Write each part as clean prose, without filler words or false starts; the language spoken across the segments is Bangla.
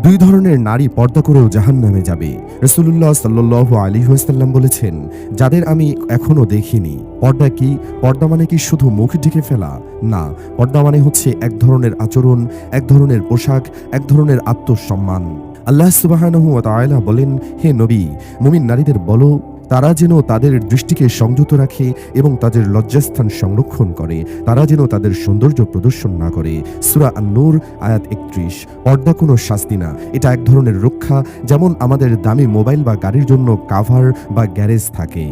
দুই ধরনের নারী পর্দা করেও জাহান্নামে যাবে। রাসূলুল্লাহ সাল্লাল্লাহু আলাইহি ওয়াসাল্লাম বলেছেন, যাদের আমি এখনো দেখিনি। পর্দা কি? পর্দা মানে কি শুধু মুখ ঢেকে ফেলা? না, পর্দা মানে হচ্ছে এক ধরনের আচরণ, এক ধরনের পোশাক, এক ধরনের আত্মসম্মান। আল্লাহ সুবহানাহু ওয়া তাআলা বলেন, হে নবী, মুমিন নারীদের বলো তারা যেন তাদের দৃষ্টিকে সংযত রাখে এবং তাদের লজ্জাস্থান সংরক্ষণ করে। তারা যেন তাদের সৌন্দর্য প্রদর্শন না করে। সূরা আন-নূর আয়াত ৩১। পর্দা কোনো শাস্তি না, এটা এক ধরনের রক্ষা। যেমন আমাদের দামি মোবাইল বা গাড়ির জন্য কাভার বা গ্যারেজ থাকে,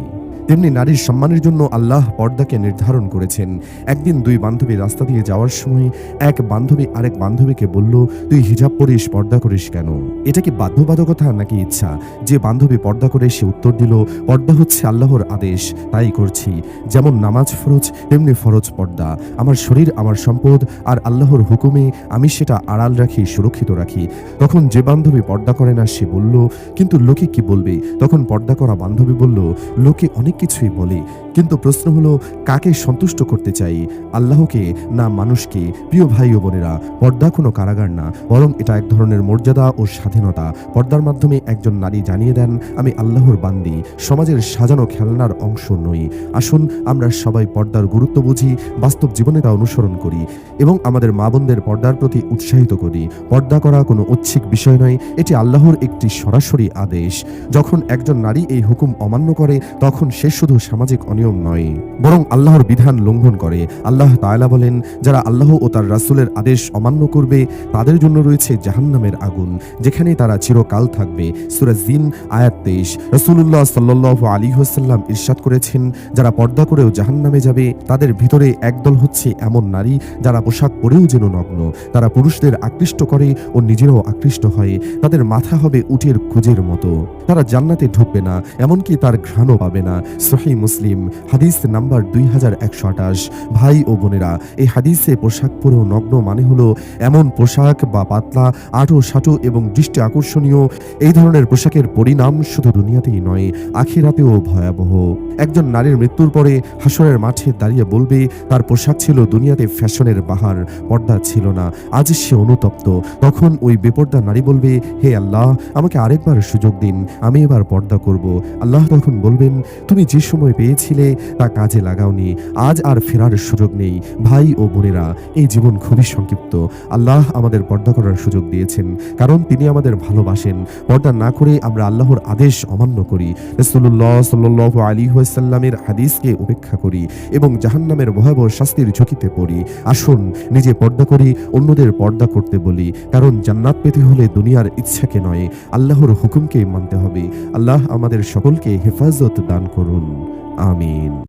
তেমনি নারীর সম্মানের জন্য আল্লাহ পর্দাকে নির্ধারণ করেছেন। একদিন দুই বান্ধবী রাস্তা দিয়ে যাওয়ার সময় এক বান্ধবী আরেক বান্ধবীকে বলল, তুই হিজাব পরিস, পর্দা করিস কেন? এটা কি বাধ্যবাধকতা নাকি ইচ্ছা? যে বান্ধবী পর্দা করে সে উত্তর দিল, পর্দা হচ্ছে আল্লাহর আদেশ, তাই করছি। যেমন নামাজ ফরজ, তেমনি ফরজ পর্দা। আমার শরীর আমার সম্পদ, আর আল্লাহর হুকুমে আমি সেটা আড়াল রাখি, সুরক্ষিত রাখি। তখন যে বান্ধবী পর্দা করে না সে বলল, কিন্তু লোকে কি বলবে? তখন পর্দা করা বান্ধবী বলল, লোকে অনেক কিছুই বলে, কিন্তু প্রশ্ন হলো কাকে সন্তুষ্ট করতে চাই, আল্লাহকে না মানুষকে? প্রিয় ভাই ও বোনেরা, পর্দা কোনো কারাগার না, বরং এটা এক ধরনের মর্যাদা ও স্বাধীনতা। পর্দার মাধ্যমে একজন নারী জানিয়ে দেন, আমি আল্লাহর বান্দি, সমাজের সাজানো খেলনার অংশ নই। আসুন আমরা সবাই পর্দার গুরুত্ব বুঝি, বাস্তব জীবনে তা অনুসরণ করি এবং আমাদের মা বোনদের পর্দার প্রতি উৎসাহিত করি। পর্দা করা কোনো ঐচ্ছিক বিষয় নয়, এটি আল্লাহর একটি সরাসরি আদেশ। যখন একজন নারী এই হুকুম অমান্য করে, তখন সে শুধু সামাজিক অনিয়ম নয়, বরং আল্লাহর বিধান লঙ্ঘন করে। আল্লাহ তাআলা বলেন, যারা আল্লাহ ও তার রাসূলের আদেশ অমান্য করবে তাদের জন্য রয়েছে জাহান্নামের আগুন, যেখানে তারা চিরকাল থাকবে। সূরা জিন আয়াত ২৩। রাসূলুল্লাহ সাল্লাল্লাহু আলাইহি ওয়াসাল্লাম ইরশাদ করেছেন, যারা পর্দা করেও জাহান্নামে যাবে তাদের ভিতরে একদল হচ্ছে এমন নারী যারা পোশাক পরেও যেন নগ্ন। তারা পুরুষদের আকৃষ্ট করে ও নিজেরাও আকৃষ্ট হয়। তাদের মাথা হবে উটের কুঁজের মতো। তারা জান্নাতে ঢুকবে না, এমনকি তার ঘ্রাণও পাবে না। সহিহ মুসলিম হাদিস নাম্বার 2128। ভাই ও বোনেরা, এই হাদিসে পোশাক পরেও নগ্ন মানে হলো এমন পোশাক বা পাতলা, আঁটো সাঁটো এবং দৃষ্টি আকর্ষণীয়। এই ধরনের পোশাকের পরিণাম শুধু দুনিয়াতেই নয়, আখিরাতেও ভয়াবহ। একজন নারীর মৃত্যুর পরে হাসরের মাঠে দাঁড়িয়ে বলবে, তার পোশাক ছিল দুনিয়াতে ফ্যাশনের বাহার, পর্দা ছিল না। আজ সে অনুতপ্ত। তখন ওই বেপর্দা নারী বলবে, হে আল্লাহ, আমাকে আরেকবার সুযোগ দিন, আমি এবার পর্দা করব। আল্লাহ তখন বলবেন, তুমি যে সময় পেয়েছিলে তা কাজে লাগাওনি, আজ আর ফেরার সুযোগ নেই। ভাই ও বোনেরা, এই জীবন খুবই সংক্ষিপ্ত। আল্লাহ আমাদের পর্দা করার সুযোগ দিয়েছেন, কারণ তিনি আমাদের ভালোবাসেন। পর্দা না করে আমরা আল্লাহর আদেশ অমান্য করি, রাসূলুল্লাহ সাল্লাল্লাহু আলাইহি ওয়াসাল্লামের হাদিসকে উপেক্ষা করি এবং জাহান্নামের ভয়াবহ শাস্তির ঝুঁকিতে পড়ি। আসুন নিজে পর্দা করি, অন্যদের পর্দা করতে বলি, কারণ জান্নাত পেতে হলে দুনিয়ার ইচ্ছাকে নয়, আল্লাহর হুকুমকে মানতে হবে। আল্লাহ আমাদের সকলকে হেফাজত দান করুন। আমিন।